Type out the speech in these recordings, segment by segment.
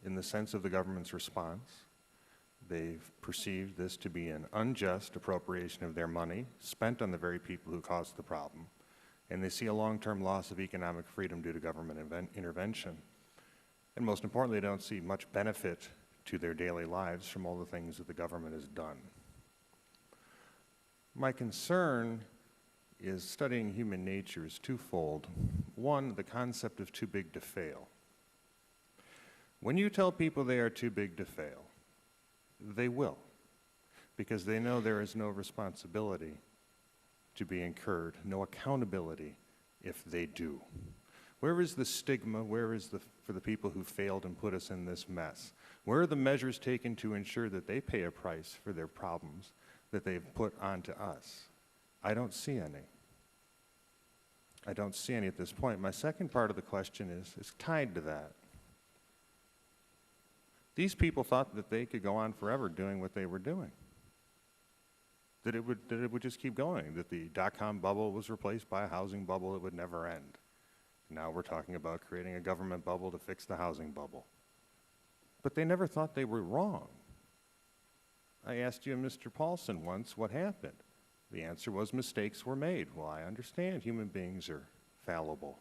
in the sense of the government's response. They've perceived this to be an unjust appropriation of their money spent on the very people who caused the problem, and they see a long-term loss of economic freedom due to government intervention. And most importantly, they don't see much benefit to their daily lives from all the things that the government has done. My concern is studying human nature is twofold. One, the concept of too big to fail. When you tell people they are too big to fail, they will, because they know there is no responsibility to be incurred, no accountability if they do. Where is the stigma? Where is for the people who failed and put us in this mess? Where are the measures taken to ensure that they pay a price for their problems that they've put onto us? I don't see any. I don't see any at this point. My second part of the question is tied to that. These people thought that they could go on forever doing what they were doing, that it would just keep going, that the dot-com bubble was replaced by a housing bubble that would never end. Now we're talking about creating a government bubble to fix the housing bubble. But they never thought they were wrong. I asked you and Mr. Paulson once what happened. The answer was mistakes were made. Well, I understand human beings are fallible.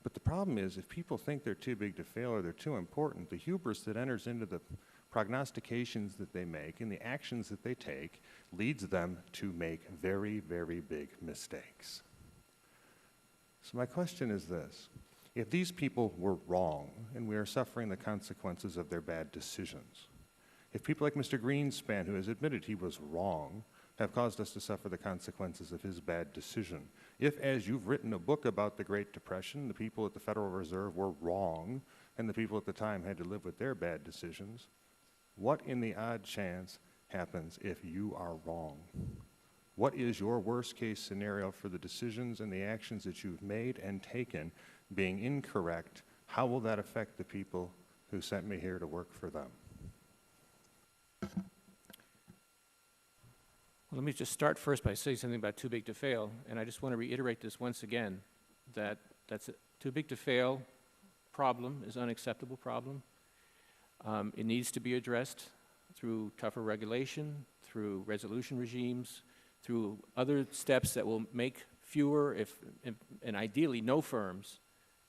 But the problem is, if people think they're too big to fail or they're too important, the hubris that enters into the prognostications that they make and the actions that they take leads them to make very, very big mistakes. So my question is this. If these people were wrong and we are suffering the consequences of their bad decisions, if people like Mr. Greenspan, who has admitted he was wrong, have caused us to suffer the consequences of his bad decision, if, as you've written a book about the Great Depression, the people at the Federal Reserve were wrong and the people at the time had to live with their bad decisions, what in the odd chance happens if you are wrong? What is your worst-case scenario for the decisions and the actions that you've made and taken being incorrect? How will that affect the people who sent me here to work for them? Well, let me just start first by saying something about too big to fail, and I just want to reiterate this once again, that that's a too big to fail problem is an unacceptable problem. It needs to be addressed through tougher regulation, through resolution regimes, through other steps that will make fewer, and ideally no firms,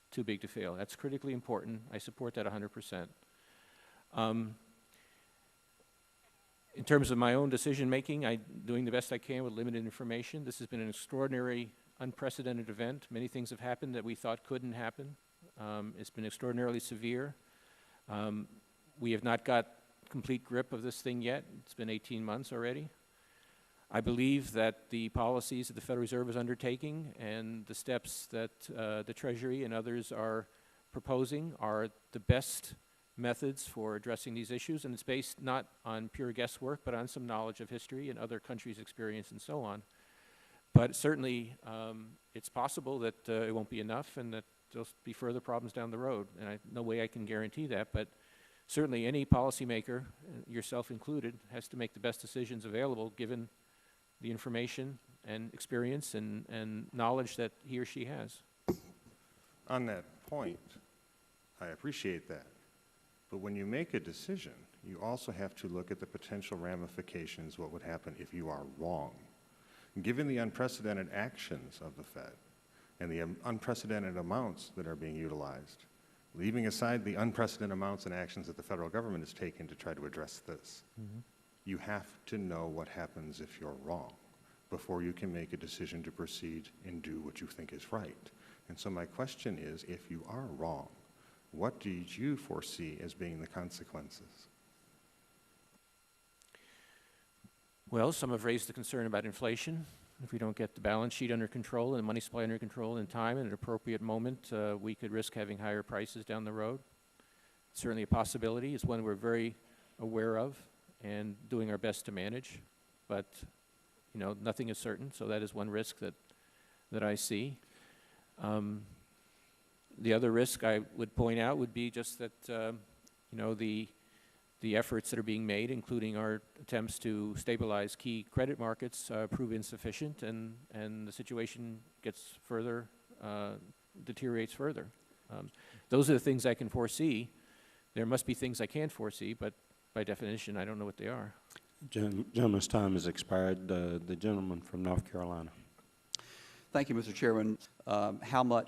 too big to fail. That's critically important. I support that 100%. In terms of my own decision-making, I'm doing the best I can with limited information. This has been an extraordinary, unprecedented event. Many things have happened that we thought couldn't happen. It's been extraordinarily severe. We have not got complete grip of this thing yet. It's been 18 months already. I believe that the policies that the Federal Reserve is undertaking and the steps that the Treasury and others are proposing are the best methods for addressing these issues, and it's based not on pure guesswork, but on some knowledge of history and other countries' experience and so on. But certainly, it's possible that it won't be enough and that there'll be further problems down the road, and no way I can guarantee that, but certainly any policymaker, yourself included, has to make the best decisions available given the information and experience and knowledge that he or she has. On that point, I appreciate that. But when you make a decision, you also have to look at the potential ramifications, what would happen if you are wrong. Given the unprecedented actions of the Fed and the unprecedented amounts that are being utilized, leaving aside the unprecedented amounts and actions that the federal government has taken to try to address this, you have to know what happens if you're wrong before you can make a decision to proceed and do what you think is right. And so my question is, if you are wrong, what did you foresee as being the consequences? Well, some have raised the concern about inflation. If we don't get the balance sheet under control and the money supply under control in time and at an appropriate moment, we could risk having higher prices down the road. It's certainly a possibility. It's one we're very aware of and doing our best to manage. But, you know, nothing is certain, so that is one risk that I see. The other risk I would point out would be just that, you know, the efforts that are being made, including our attempts to stabilize key credit markets, prove insufficient, and the situation gets further, deteriorates further. Those are the things I can foresee. There must be things I can foresee, but by definition, I don't know what they are. Gentleman's time has expired. The gentleman from North Carolina. Thank you, Mr. Chairman. How much